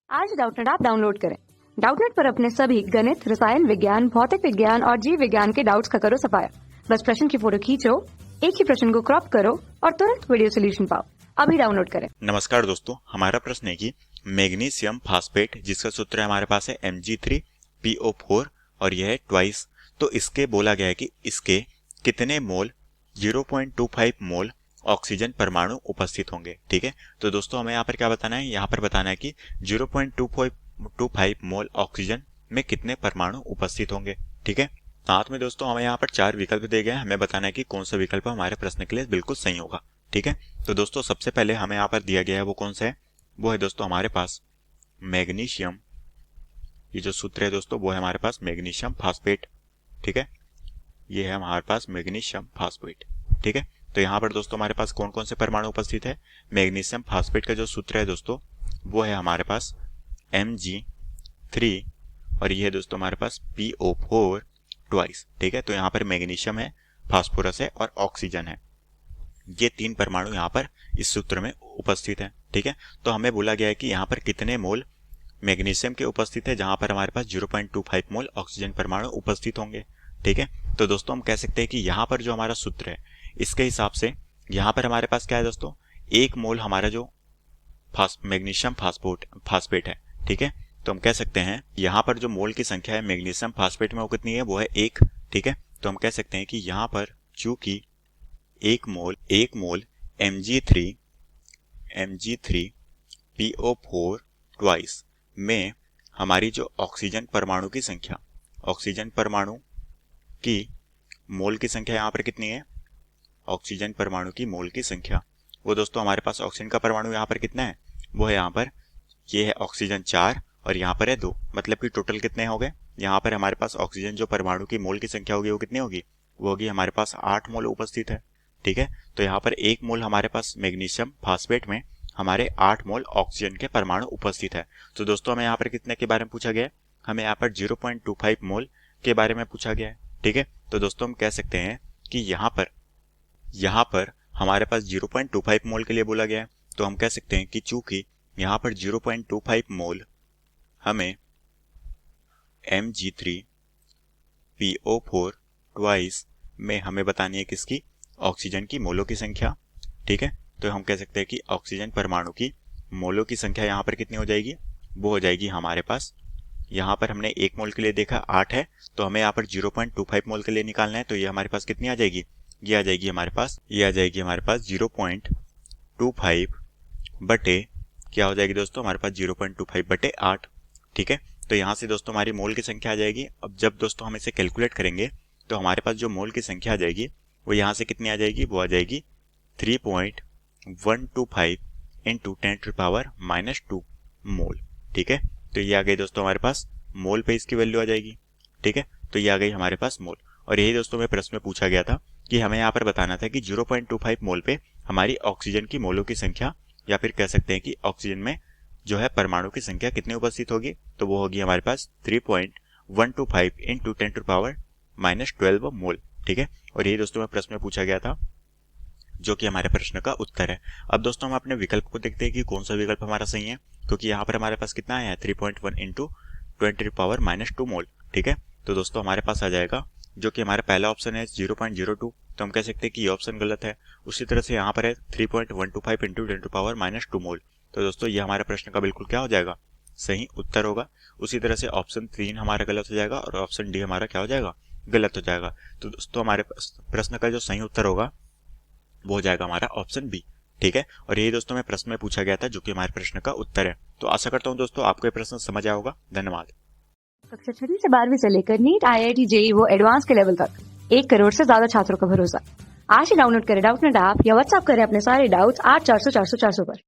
आज Doubtnut app download करें। Doubtnut पर अपने सभी गणित, रसायन विज्ञान, भौतिक विज्ञान और जीव विज्ञान के डाउट्स का करो सफाया। बस प्रश्न की फोटो खींचो, एक ही प्रश्न को क्रॉप करो और तुरंत वीडियो सोल्यूशन पाओ। अभी डाउनलोड करें। नमस्कार दोस्तों, हमारा प्रश्न है कि मैग्नीशियम फास्फेट जिसका सूत्र हमारे पास है Mg3PO4 और यह है ट्वाइस। तो इसके बोला गया है कि इसके कितने मोल 0.25 मोल ऑक्सीजन परमाणु उपस्थित होंगे। ठीक है, तो दोस्तों हमें यहाँ पर क्या बताना है, यहाँ पर बताना है कि 0.25 मोल ऑक्सीजन में कितने परमाणु उपस्थित होंगे। ठीक है, साथ में दोस्तों हमें यहाँ पर 4 विकल्प दिए गए हैं, हमें बताना है कि कौन सा विकल्प हमारे प्रश्न के लिए बिल्कुल सही होगा। ठीक है, तो दोस्तों सबसे पहले हमें यहाँ पर दिया गया है वो कौन सा है, वो है दोस्तों हमारे पास मैग्नीशियम। ये जो सूत्र है दोस्तों वो है हमारे पास मैग्नीशियम फास्फेट। ठीक है, ये है हमारे पास मैग्नीशियम फास्फेट। ठीक है, तो यहाँ पर दोस्तों हमारे पास कौन कौन से परमाणु उपस्थित है। मैग्नीशियम फास्फेट का जो सूत्र है दोस्तों वो है हमारे पास Mg3 और ये है दोस्तों हमारे पास PO4 ट्वाइस। ठीक है, तो यहाँ पर मैग्नीशियम है, फास्फोरस है और ऑक्सीजन है। ये 3 परमाणु यहाँ पर इस सूत्र में उपस्थित है। ठीक है, तो हमें बोला गया है कि यहाँ पर कितने मोल मैग्नीशियम के उपस्थित है, जहां पर हमारे पास 0.25 मोल ऑक्सीजन परमाणु उपस्थित होंगे। ठीक है, तो दोस्तों हम कह सकते हैं कि यहाँ पर जो हमारा सूत्र है इसके हिसाब से यहाँ पर हमारे पास क्या है दोस्तों, 1 मोल हमारा जो मैग्नीशियम फास्फेट है। ठीक है, तो हम कह सकते हैं यहाँ पर जो मोल की संख्या है मैग्नीशियम फास्फेट में वो कितनी है, वो है 1। ठीक है, तो हम कह सकते हैं कि यहाँ पर चूंकि 1 मोल Mg3PO4 ट्वाइस में हमारी जो ऑक्सीजन परमाणु की मोल की संख्या यहाँ पर कितनी है, ऑक्सीजन परमाणु की मोल की संख्या वो दोस्तों हमारे पास ऑक्सीजन का परमाणु यहाँ पर कितना है, वो है यहाँ पर ये है ऑक्सीजन 4 और यहाँ पर है 2, मतलब कि टोटल कितने हो गए। यहाँ पर हमारे पास ऑक्सीजन जो परमाणु की मोल की संख्या होगी वो कितनी होगी, वो होगी हमारे पास 8 मोल उपस्थित है। ठीक है, तो यहाँ पर 1 मोल हमारे पास मैग्नीशियम फास्फेट में हमारे 8 मोल ऑक्सीजन के परमाणु उपस्थित है। तो दोस्तों हमें यहाँ पर कितने के बारे में पूछा गया है, हमें यहाँ पर 0.25 मोल के बारे में पूछा गया है। ठीक है, तो दोस्तों हम कह सकते हैं कि यहाँ पर हमारे पास 0.25 मोल के लिए बोला गया है, तो हम कह सकते हैं कि चूंकि यहाँ पर 0.25 मोल हमें Mg3PO4 ट्वाइस में हमें बतानी है किसकी, ऑक्सीजन की मोलों की संख्या। ठीक है, तो हम कह सकते हैं कि ऑक्सीजन परमाणु की मोलों की संख्या यहाँ पर कितनी हो जाएगी, वो हो जाएगी हमारे पास, यहाँ पर हमने 1 मोल के लिए देखा 8 है, तो हमें यहाँ पर 0.25 मोल के लिए निकालना है, तो ये हमारे पास कितनी आ जाएगी, ये आ जाएगी हमारे पास 0.25 बटे क्या हो जाएगी दोस्तों, हमारे पास 0.25 बटे 8। ठीक है, तो यहाँ से दोस्तों हमारी मोल की संख्या आ जाएगी। अब जब दोस्तों हम इसे कैलकुलेट करेंगे तो हमारे पास जो मोल की संख्या आ जाएगी वो यहाँ से कितनी आ जाएगी, वो आ जाएगी 3.125 इंटू 10⁻⁻2 मोल। ठीक है, तो ये आ गई दोस्तों हमारे पास मोल पे इसकी वैल्यू आ जाएगी। ठीक है, तो ये आ गई हमारे पास मोल। और यही दोस्तों में प्रश्न में पूछा गया था कि हमें यहाँ पर बताना था कि 0.25 मोल पे हमारी ऑक्सीजन की मोलों की संख्या, या फिर कह सकते हैं कि ऑक्सीजन में जो है परमाणु की संख्या कितनी उपस्थित होगी, तो वो होगी हमारे पास 3.125 इंटू 10⁻⁻12 मोल। ठीक है, और यही दोस्तों में प्रश्न में पूछा गया था, जो कि हमारे प्रश्न का उत्तर है। अब दोस्तों हम अपने विकल्प को देखते हैं कि कौन सा विकल्प हमारा सही है, क्योंकि यहाँ पर हमारे पास कितना आया है 3.1 इंटू 10⁻⁻2 मोल। ठीक है, तो दोस्तों हमारे पास आ जाएगा जो कि हमारा पहला ऑप्शन है 0.02, तो हम कह सकते हैं कि ये ऑप्शन गलत है। उसी तरह से यहाँ पर है 3.125 इंटू 10⁻⁻2 मोल, तो दोस्तों ये हमारे प्रश्न का बिल्कुल क्या हो जाएगा, सही उत्तर होगा। उसी तरह से ऑप्शन 3 हमारा गलत हो जाएगा और ऑप्शन डी हमारा क्या हो जाएगा, गलत हो जाएगा। तो दोस्तों हमारे प्रश्न का जो सही उत्तर होगा वो हो जाएगा हमारा ऑप्शन बी। ठीक है, और यही दोस्तों में प्रश्न में पूछा गया था, जो कि हमारे प्रश्न का उत्तर है। तो आशा करता हूँ दोस्तों आपको ये प्रश्न समझ आया होगा। धन्यवाद। कक्षा 6 से 12वीं से लेकर नीट, IIT, JEE वो एडवांस के लेवल तक 1 करोड़ से ज्यादा छात्रों का भरोसा। आज ही डाउनलोड करें डाउटनेट ऐप या व्हाट्सएप करें अपने सारे डाउट्स 8400 400 400 पर।